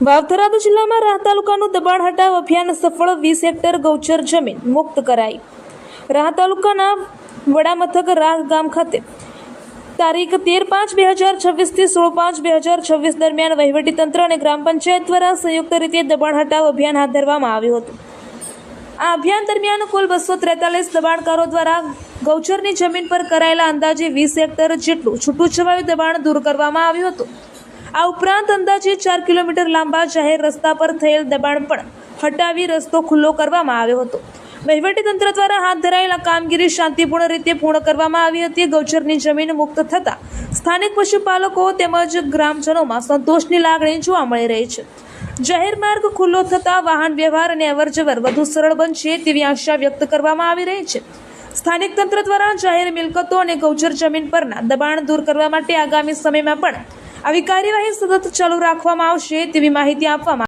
વાવથરાદ જિલ્લામાં રાહ તાલુકાનું દબાણ હટાવ અભિયાન સફળ 20 હેક્ટર ગૌચર જમીન મુક્ત કરાઈ। રાહ તાલુકાના વડામથક રાહ ગામ ખાતે તારીખ 13/5/2026 થી 16/5/2026 દરમિયાન વહીવટીતંત્ર અને ગ્રામ પંચાયત દ્વારા સંયુક્ત રીતે દબાણ હટાવ અભિયાન હાથ ધરવામાં આવ્યું હતું। આ અભિયાન દરમિયાન કુલ 243 દબાણકારો દ્વારા ગૌચરની જમીન પર કરાયેલા અંદાજે 20 હેક્ટર જેટલું છૂટુંછવાયું દબાણ દૂર કરવામાં આવ્યું હતું। આ ઉપરાંત અંદાજે 4 કિલોમીટર લાંબા જાહેર રસ્તા પર થયેલ દબાણ પણ હટાવી રસ્તો ખુલ્લો કરવામાં આવ્યો હતો। વહીવટીતંત્ર દ્વારા હાથ ધરાયેલા કામગીરી શાંતિપૂર્ણ રીતે પૂર્ણ કરવામાં આવી હતી। ગૌચરની જમીન મુક્ત થતાં સ્થાનિક પશુપાલકો તેમજ ગ્રામજનોમાં સંતોષની લાગણી જોવા મળી રહી છે। જાહેર માર્ગ ખુલ્લો થતાં વાહન વ્યવહાર અને અવરજવર વધુ સરળ બનશે તેવી આશા વ્યક્ત કરવામાં આવી રહી છે। સ્થાનિક તંત્ર દ્વારા જાહેર મિલકતો અને ગૌચર જમીન પરના દબાણ દૂર કરવા માટે આગામી સમયમાં પણ આવી કાર્યવાહી સતત ચાલુ રાખવામાં આવશે તેવી માહિતી આપવામાં